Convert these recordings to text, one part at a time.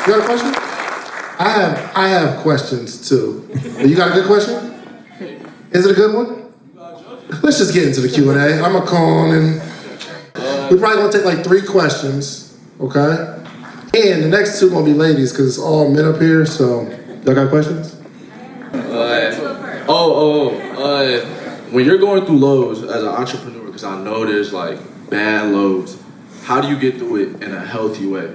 got a question? I have questions too. You got a good question? Is it a good one? Let's just get into the Q&A. I'm gonna call and we're probably gonna take like 3 questions, okay? And the next 2 gonna be ladies because it's all men up here. So y'all got questions? When you're going through lows as an entrepreneur, because I know there's like bad lows, how do you get through it in a healthy way?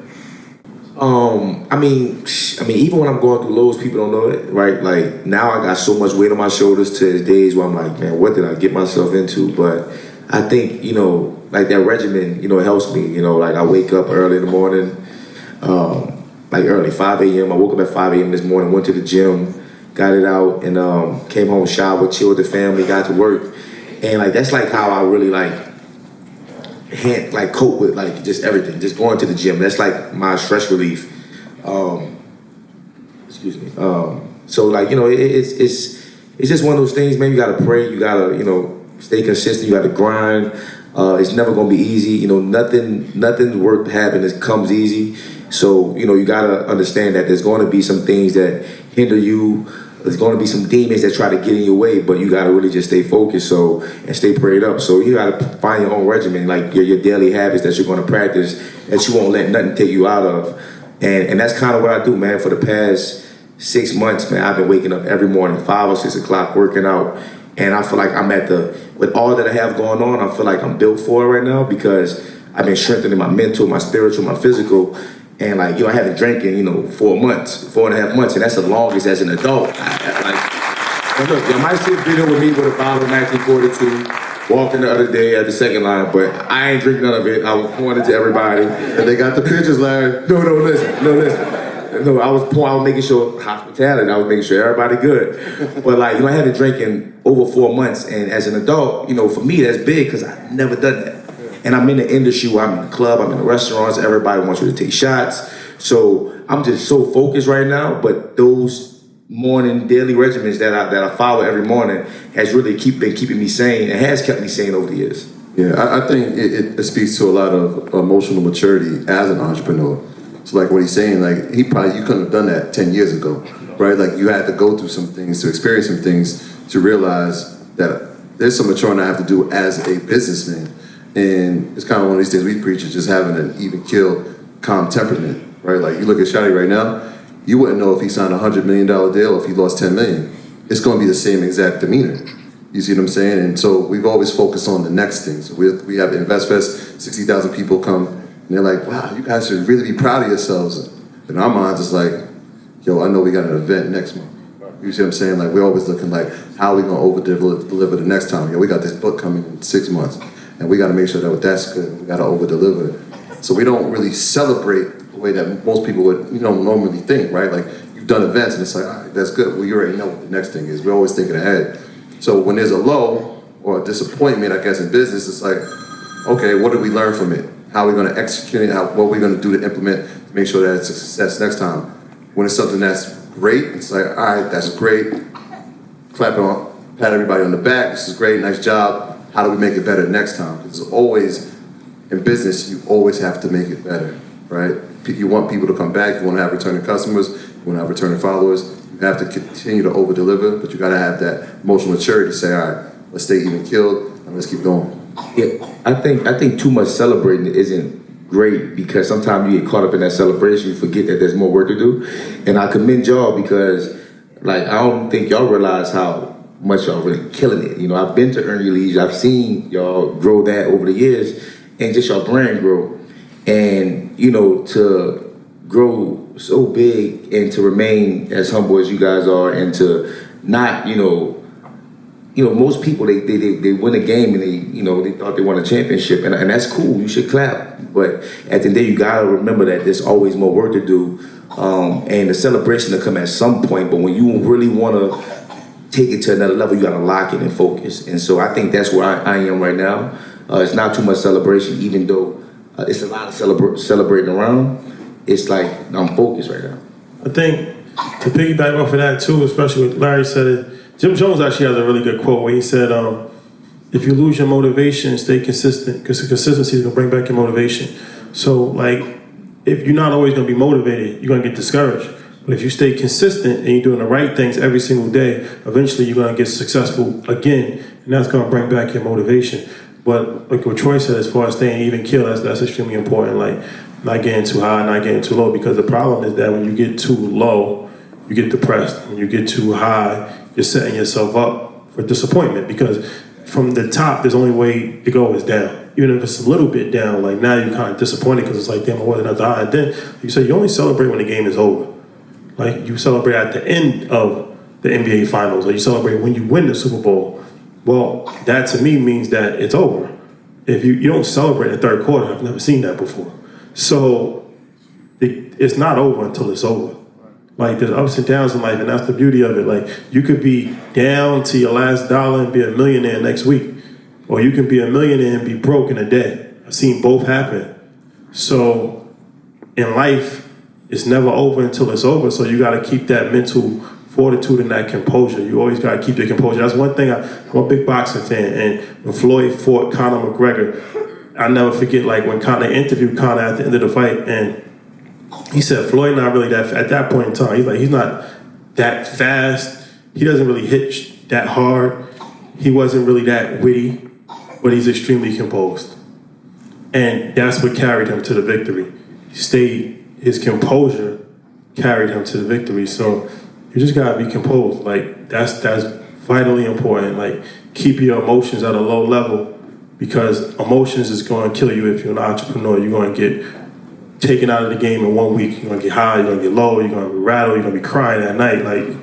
I mean, even when I'm going through lows, people don't know it, right? Like now I got so much weight on my shoulders to the days where I'm like, man, what did I get myself into? But I think, like that regimen, it helps me. Like I wake up early in the morning, like early, 5 a.m. I woke up at 5 a.m. this morning, went to the gym, got it out, and came home, showered, chilled with the family, got to work. And like that's like how I really cope with like just everything, just going to the gym. That's like my stress relief. Excuse me. So like, it's just one of those things, man. You gotta pray, you gotta, stay consistent, you gotta grind. It's never gonna be easy. Nothing worth having comes easy. So, you gotta understand that there's gonna be some things that hinder you. There's going to be some demons that try to get in your way, but you got to really just stay focused and stay prayed up. So you got to find your own regimen, like your daily habits that you're going to practice, that you won't let nothing take you out of. And that's kind of what I do, man. For the past 6 months, man, I've been waking up every morning, 5 or 6 o'clock, working out. And I feel like I'm with all that I have going on, I feel like I'm built for it right now because I've been strengthening my mental, my spiritual, my physical. And like, I haven't drank in, 4.5 months, and that's the longest as an adult. Look, you might see a video with me with a bottle of 1942, walking the other day at the second line, but I ain't drinking none of it. I was pouring it to everybody. And they got the pictures, Larry. No, listen. No, I was making sure hospitality, I was making sure everybody good. But like, I haven't drank in over 4 months, and as an adult, for me, that's big because I've never done that. And I'm in the industry where I'm in the club, I'm in the restaurants, everybody wants you to take shots. So I'm just so focused right now, but those morning daily regimens that I follow every morning has really been keeping me sane and has kept me sane over the years. Yeah, I think it speaks to a lot of emotional maturity as an entrepreneur. So like what he's saying, like you couldn't have done that 10 years ago, right? Like you had to go through some things, to experience some things, to realize that there's some maturing I have to do as a businessman. And it's kind of one of these things we preach is just having an even keel, calm temperament, right? Like you look at Shadi right now, you wouldn't know if he signed a $100 million deal or if he lost $10 million. It's going to be the same exact demeanor. You see what I'm saying? And so we've always focused on the next things. We have InvestFest, 60,000 people come, and they're like, wow, you guys should really be proud of yourselves. In our minds, it's like, yo, I know we got an event next month. You see what I'm saying? Like we're always looking like, how are we going to over-deliver the next time? Yo, we got this book coming in 6 months. And we got to make sure that that's good. We got to over-deliver. So we don't really celebrate the way that most people would, normally think, right? Like you've done events and it's like, all right, that's good. Well, you already know what the next thing is. We're always thinking ahead. So when there's a low or a disappointment, I guess, in business, it's like, okay, what did we learn from it? How are we going to execute it? What are we going to do to implement to make sure that it's a success next time? When it's something that's great, it's like, all right, that's great. Pat everybody on the back. This is great. Nice job. How do we make it better next time? Because always, in business, you always have to make it better, right? You want people to come back. You want to have returning customers. You want to have returning followers. You have to continue to over-deliver, but you got to have that emotional maturity to say, all right, let's stay even keeled and let's keep going. Yeah, I think too much celebrating isn't great because sometimes you get caught up in that celebration, you forget that there's more work to do. And I commend y'all because, like, I don't think y'all realize how much y'all really killing it. I've been to Earn Your Leisure. I've seen y'all grow that over the years and just y'all brand grow. And, to grow so big and to remain as humble as you guys are and to not, most people, they win a game and they thought they won a championship and that's cool. You should clap. But at the end of the day, you got to remember that there's always more work to do. And the celebration will come at some point. But when you really want to take it to another level, you gotta lock it and focus. And so I think that's where I am right now. It's not too much celebration, even though it's a lot of celebrating around. It's like I'm focused right now. I think to piggyback off of that too, especially what Larry said, it, Jim Jones actually has a really good quote where he said, if you lose your motivation, stay consistent, because consistency is gonna bring back your motivation. So like, if you're not always going to be motivated, you're going to get discouraged. But if you stay consistent and you're doing the right things every single day, eventually you're going to get successful again, and that's going to bring back your motivation. But like what Troy said, as far as staying even keel, that's extremely important. Like not getting too high, not getting too low, because the problem is that when you get too low, you get depressed. When you get too high, you're setting yourself up for disappointment, because from the top, there's only way to go is down. Even if it's a little bit down, like now you're kind of disappointed because it's like, damn, I wasn't at the high. And then you say you only celebrate when the game is over. Like you celebrate at the end of the NBA Finals, or you celebrate when you win the Super Bowl. Well, that to me means that it's over. If you don't celebrate in the third quarter, I've never seen that before. So it's not over until it's over. Like there's ups and downs in life, and that's the beauty of it. Like you could be down to your last dollar and be a millionaire next week, or you can be a millionaire and be broke in a day. I've seen both happen. So in life, it's never over until it's over. So you got to keep that mental fortitude and that composure. You always got to keep your composure. That's one thing. I'm a big boxing fan, and when Floyd fought Conor McGregor, I never forget. Like when Conor interviewed Conor at the end of the fight, and he said Floyd not really that at that point in time. He's not that fast. He doesn't really hit that hard. He wasn't really that witty, but he's extremely composed, and that's what carried him to the victory. His composure carried him to the victory. So you just gotta be composed. Like that's vitally important. Like keep your emotions at a low level, because emotions is going to kill you if you're an entrepreneur. You're going to get taken out of the game in 1 week. You're going to get high, you're going to get low, you're going to be rattled, you're going to be crying at night. Like,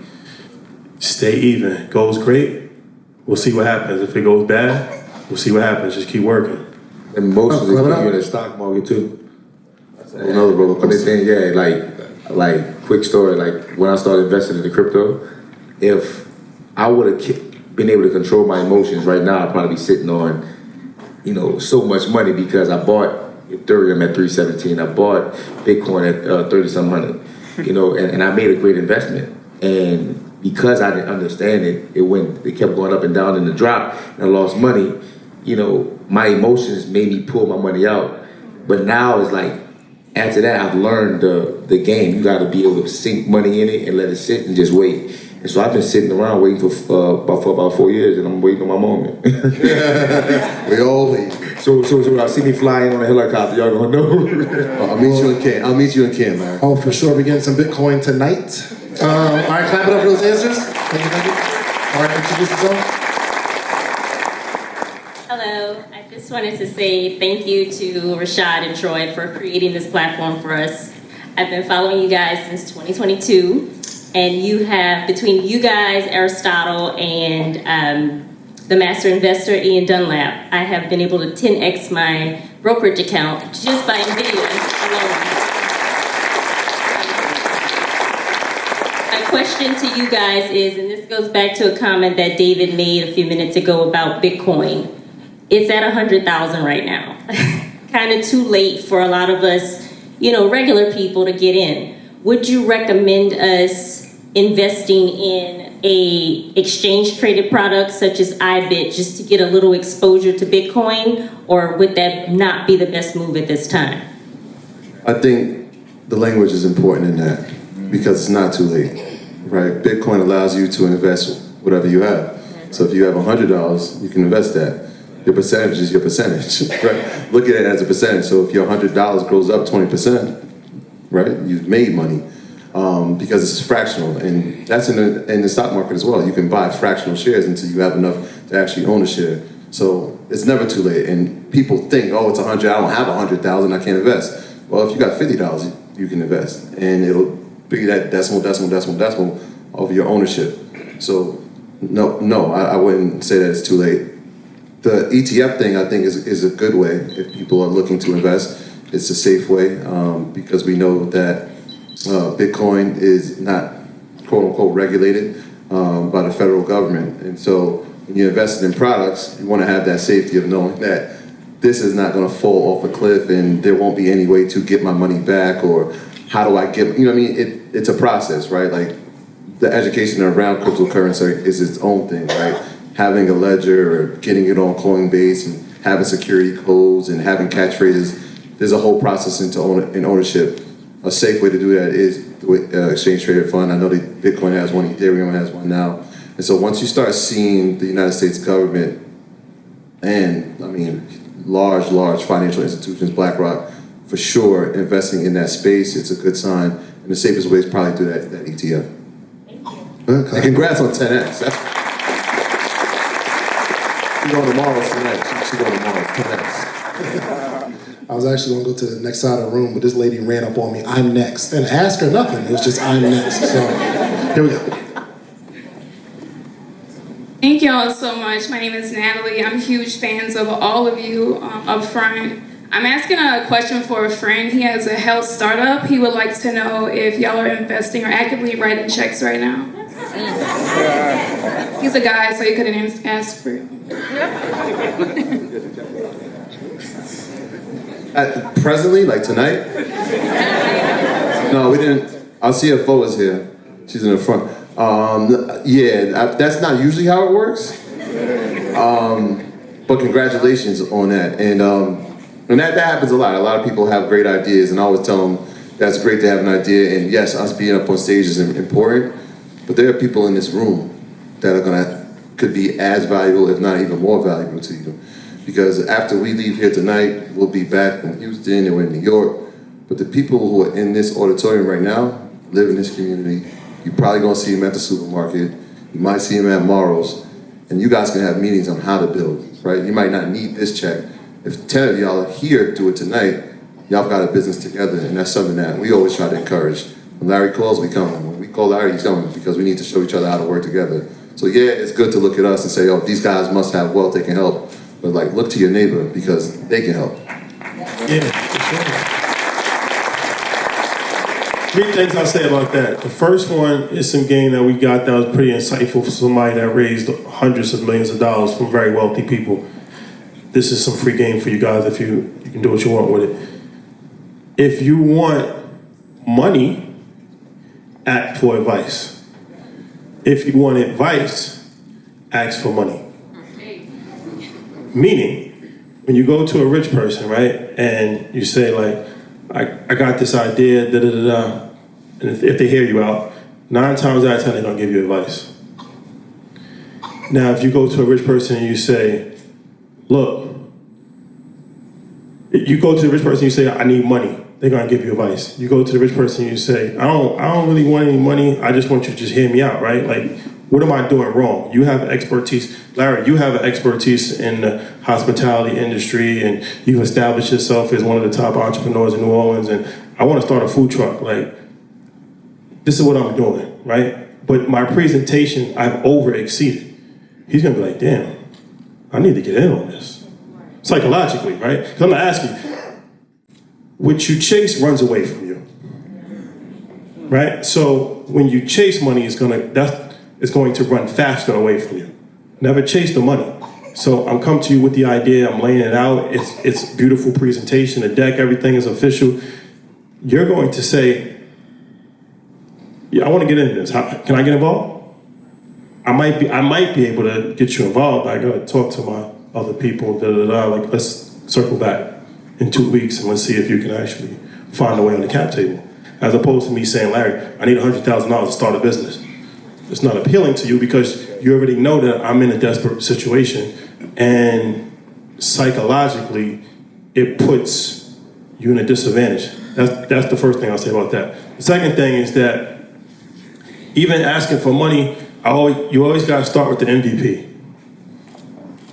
stay even. Goes great, we'll see what happens. If it goes bad, we'll see what happens. Just keep working. Emotions is you in the stock market too. Another roller coaster. Yeah, like quick story. Like when I started investing in the crypto, if I would have been able to control my emotions right now, I'd probably be sitting on, so much money, because I bought Ethereum at 317. I bought Bitcoin at 30-something hundred. And I made a great investment. And because I didn't understand it, it kept going up and down in the drop, and I lost money. My emotions made me pull my money out. But now it's like, after that, I've learned the game. You got to be able to sink money in it and let it sit and just wait. And so I've been sitting around waiting for about 4 years, and I'm waiting on my moment. We all wait. So I see me flying on a helicopter. Y'all gonna know? I'll meet you in Cannes, man. Oh, for sure. We're getting some Bitcoin tonight. All right, clap it up for those answers. Thank you. All right, introduce yourself. Hello, I just wanted to say thank you to Rashad and Troy for creating this platform for us. I've been following you guys since 2022, and you have, between you guys, Aristotle, and the master investor, Ian Dunlap, I have been able to 10x my brokerage account just by NVIDIA alone. My question to you guys is, and this goes back to a comment that David made a few minutes ago about Bitcoin. It's at 100,000 right now. Kind of too late for a lot of us, regular people to get in. Would you recommend us investing in a exchange traded product such as iBit just to get a little exposure to Bitcoin, or would that not be the best move at this time? I think the language is important in that, because it's not too late, right? Bitcoin allows you to invest whatever you have. So if you have $100, you can invest that. Your percentage is your percentage, right? Look at it as a percentage. So if your $100 grows up 20%, right, you've made money, because it's fractional, and that's in the stock market as well. You can buy fractional shares until you have enough to actually own a share. So it's never too late. And people think, oh, it's 100. I don't have 100,000. I can't invest. Well, if you got $50, you can invest, and it'll be that decimal of your ownership. So no, I wouldn't say that it's too late. The ETF thing, I think, is a good way if people are looking to invest. It's a safe way, because we know that Bitcoin is not, quote unquote, regulated by the federal government. And so when you're investing in products, you want to have that safety of knowing that this is not going to fall off a cliff and there won't be any way to get my money back, or how do I get, it's a process, right? Like the education around cryptocurrency is its own thing, right? Having a ledger or getting it on Coinbase and having security codes and having catchphrases, there's a whole process in ownership. A safe way to do that is with exchange traded fund. I know that Bitcoin has one, Ethereum has one now. And so once you start seeing the United States government and, I mean, large financial institutions, BlackRock, for sure, investing in that space, it's a good sign. And the safest way is probably through that ETF. Okay. And congrats on 10X. She's going tomorrow tonight. She's going tomorrow, 10X. I was actually gonna go to the next side of the room, but this lady ran up on me, I'm next. And ask her nothing, it was just, I'm next. So, here we go. Thank y'all so much. My name is Natalie. I'm huge fans of all of you up front. I'm asking a question for a friend. He has a health startup. He would like to know if y'all are investing or actively writing checks right now. He's a guy, so he couldn't ask for you. Presently, like tonight? No, we didn't. Our CFO is here. She's in the front. That's not usually how it works. But congratulations on that. And that happens a lot. A lot of people have great ideas, and I always tell them that's great to have an idea. And yes, us being up on stage is important, but there are people in this room that could be as valuable, if not even more valuable to you. Because after we leave here tonight, we'll be back in Houston or in New York. But the people who are in this auditorium right now live in this community. You're probably gonna see them at the supermarket. You might see them at Morrow's. And you guys can have meetings on how to build, right? You might not need this check. If 10 of y'all are here do it tonight, y'all got a business together, and that's something that we always try to encourage. When Larry calls, we come. When we call Larry, he's coming, because we need to show each other how to work together. So yeah, it's good to look at us and say, oh, these guys must have wealth, they can help. But like, look to your neighbor, because they can help. Yeah, for sure. 3 things I'll say about that. The first one is some game that we got that was pretty insightful for somebody that raised hundreds of millions of dollars from very wealthy people. This is some free game for you guys if you can do what you want with it. If you want money, ask for advice. If you want advice, ask for money. Meaning, when you go to a rich person, right, and you say like, I got this idea, and if they hear you out, 9 times out of 10 they're gonna give you advice. Now, if you go to a rich person and you say, look, you go to the rich person and you say, I need money, they're gonna give you advice. You go to the rich person and you say, I don't really want any money, I just want you to just hear me out, right? Like, what am I doing wrong? You have expertise. Larry, you have an expertise in the hospitality industry, and you've established yourself as one of the top entrepreneurs in New Orleans, and I want to start a food truck. Like, this is what I'm doing, right? But my presentation, I've over-exceeded. He's going to be like, damn, I need to get in on this. Psychologically, right? Because I'm going to ask you, what you chase runs away from you, right? So when you chase money, it's going to run faster away from you. Never chase the money. So I'm coming to you with the idea, I'm laying it out, it's beautiful presentation, the deck, everything is official. You're going to say, yeah, I want to get into this. Can I get involved? I might be able to get you involved. I gotta talk to my other people, like, let's circle back in 2 weeks and let's see if you can actually find a way on the cap table. As opposed to me saying, Larry, I need $100,000 to start a business. It's not appealing to you because you already know that I'm in a desperate situation, and psychologically, it puts you in a disadvantage. That's the first thing I'll say about that. The second thing is that even asking for money, you always got to start with the MVP.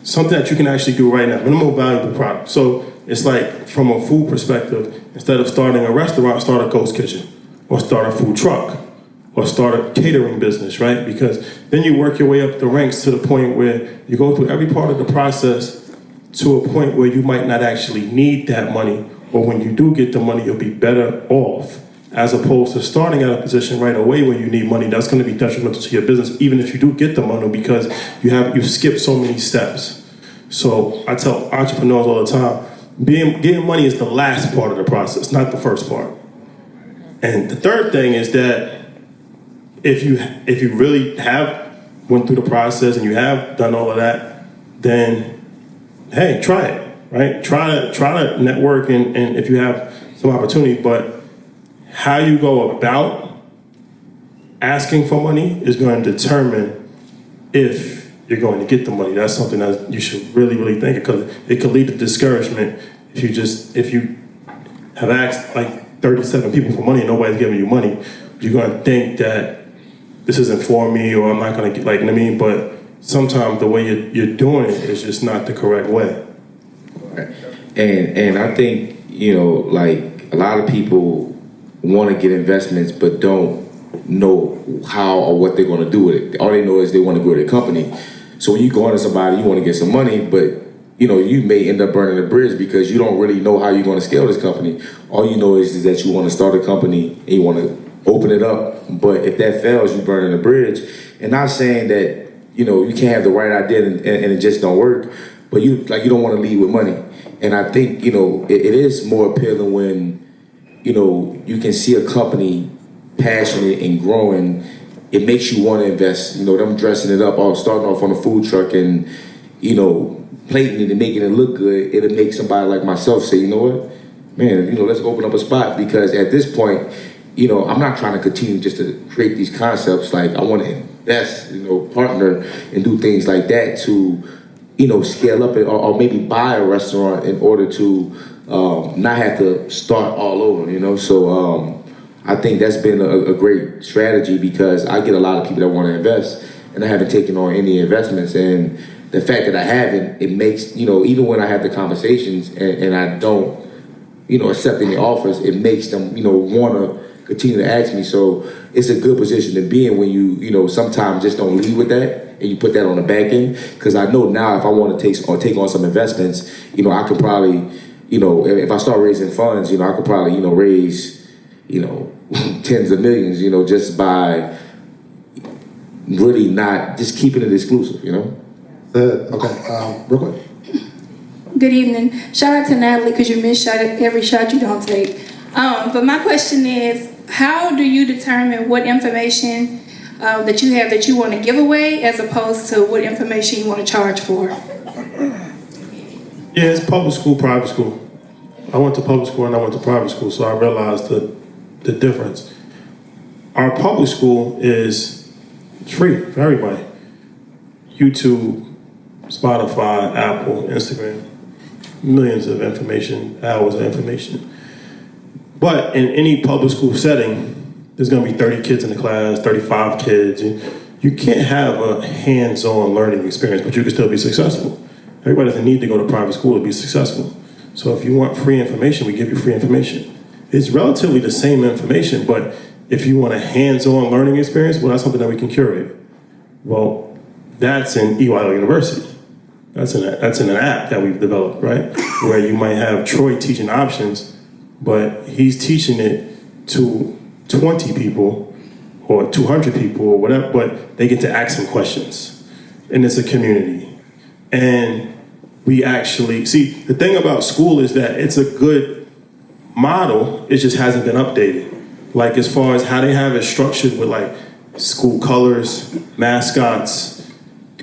Something that you can actually do right now, minimum valuable product. So it's like, from a food perspective, instead of starting a restaurant, start a ghost kitchen, or start a food truck, or start a catering business, right? Because then you work your way up the ranks to the point where you go through every part of the process to a point where you might not actually need that money, or when you do get the money, you'll be better off, as opposed to starting at a position right away where you need money. That's gonna be detrimental to your business, even if you do get the money, because you skipped so many steps. So I tell entrepreneurs all the time, getting money is the last part of the process, not the first part. And the third thing is that if you really have went through the process and you have done all of that, then hey, try it. right? Try to network and if you have some opportunity, but how you go about asking for money is going to determine if you're going to get the money. That's something that you should really, really think, because it could lead to discouragement if you have asked like 37 people for money and nobody's giving you money. You're going to think that this isn't for me, or I'm not going to get, like, you know what I mean? But sometimes the way you're doing it is just not the correct way. And I think, like a lot of people want to get investments but don't know how or what they're going to do with it. All they know is they want to grow their company. So when you go into somebody, you want to get some money, but you may end up burning a bridge because you don't really know how you're going to scale this company. All you know is that you want to start a company and you want to open it up. But if that fails, you're burning a bridge. And not saying that, you can't have the right idea and it just don't work, but you don't want to lead with money. And I think, it is more appealing when, you can see a company passionate and growing. It makes you want to invest. Them dressing it up, or starting off on a food truck and, plating it and making it look good. It'll make somebody like myself say, you know what, man, let's open up a spot, because at this point, I'm not trying to continue just to create these concepts. Like, I want to invest, partner and do things like that to, scale up it, or maybe buy a restaurant in order to not have to start all over, So I think that's been a great strategy, because I get a lot of people that want to invest, and I haven't taken on any investments. And the fact that I haven't, it makes, even when I have the conversations and I don't, accept any offers, it makes them, want to continue to ask me. So it's a good position to be in when you sometimes just don't lead with that and you put that on the back end. Because I know now if I want to take on some investments, I could probably, if I start raising funds, I could probably, raise, tens of millions, just by really not just keeping it exclusive, Okay, real quick. Good evening. Shout out to Natalie, because you miss every shot you don't take. But my question is, how do you determine what information that you have that you want to give away, as opposed to what information you want to charge for? Yeah, it's public school, private school. I went to public school and I went to private school, so I realized the difference. Our public school is free for everybody. YouTube, Spotify, Apple, Instagram, millions of information, hours of information. But in any public school setting, there's going to be 30 kids in the class, 35 kids. You can't have a hands-on learning experience, but you can still be successful. Everybody doesn't need to go to private school to be successful. So if you want free information, we give you free information. It's relatively the same information, but if you want a hands-on learning experience, well, that's something that we can curate. Well, that's in EYL University. That's in an app that we've developed, right? Where you might have Troy teaching options, but he's teaching it to 20 people or 200 people or whatever, but they get to ask him questions. And it's a community. And we actually, see, the thing about school is that it's a good model, it just hasn't been updated. Like, as far as how they have it structured with like school colors, mascots,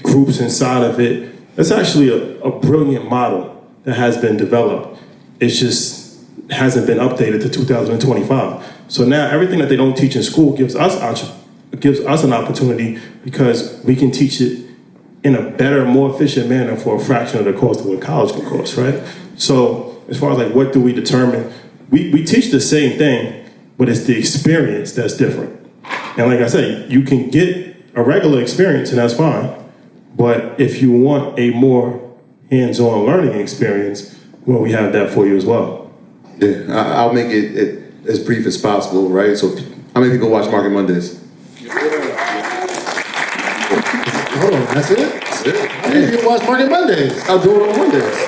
groups inside of it, that's actually a brilliant model that has been developed. It just hasn't been updated to 2025. So now everything that they don't teach in school gives us an opportunity, because we can teach it in a better, more efficient manner for a fraction of the cost of what college can cost, right? So as far as like what do we determine, we teach the same thing, but it's the experience that's different. And like I said, you can get a regular experience and that's fine. But if you want a more hands-on learning experience, well, we have that for you as well. Yeah, I'll make it as brief as possible, right? So how many people watch Market Mondays? Hold on, that's it? That's it. How many people watch Market Mondays? I'll do it on Mondays.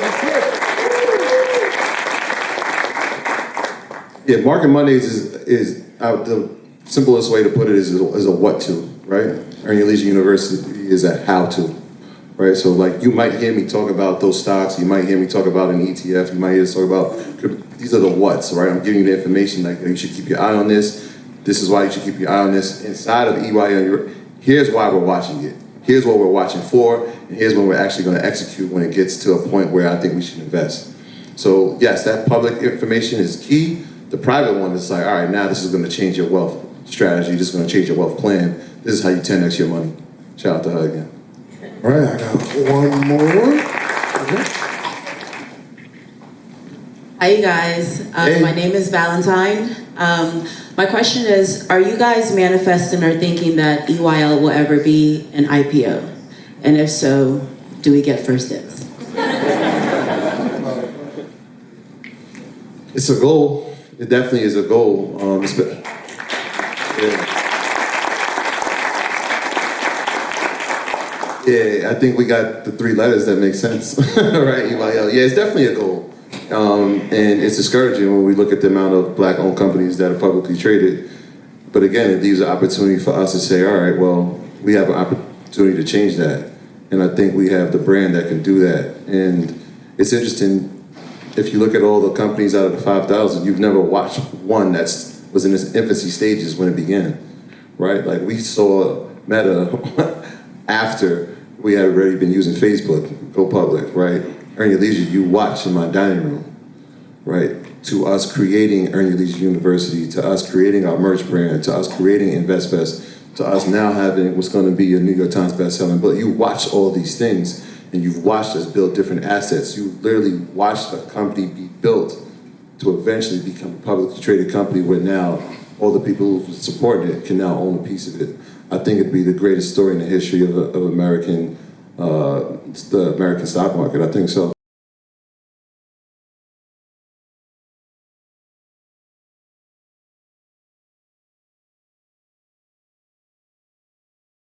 Yeah, Market Mondays is the simplest way to put it is a what to, right? Earn Your Leisure University is a how to, right? So like you might hear me talk about those stocks, you might hear me talk about an ETF, you might hear us talk about, these are the whats, right? I'm giving you the information, like you should keep your eye on this. This is why you should keep your eye on this. Inside of EYL, here's why we're watching it. Here's what we're watching for, and here's when we're actually going to execute when it gets to a point where I think we should invest. So yes, that public information is key. The private one is like, all right, now this is going to change your wealth strategy. This is going to change your wealth plan. This is how you 10x your money. Shout out to her again. All right, I got one more. Okay. Hi, you guys. Hey. My name is Valentine. My question is, are you guys manifesting or thinking that EYL will ever be an IPO? And if so, do we get first dibs? It's a goal. It definitely is a goal. Yeah, I think we got the 3 letters that make sense, right? EYL. Yeah, it's definitely a goal. And it's discouraging when we look at the amount of black-owned companies that are publicly traded. But again, it leaves an opportunity for us to say, all right, well, we have an opportunity to change that. And I think we have the brand that can do that. And it's interesting, if you look at all the companies out of the 5,000, you've never watched one that was in its infancy stages when it began, right? Like we saw Meta after we had already been using Facebook, go public, right? Earn Your Leisure, you watch in my dining room, right? To us creating Earn Your Leisure University, to us creating our merch brand, to us creating InvestFest, to us now having what's going to be a New York Times bestselling book. You watch all these things, and you've watched us build different assets. You literally watched a company be built to eventually become a publicly traded company where now all the people who supported it can now own a piece of it. I think it'd be the greatest story in the history of American, the American stock market. I think so.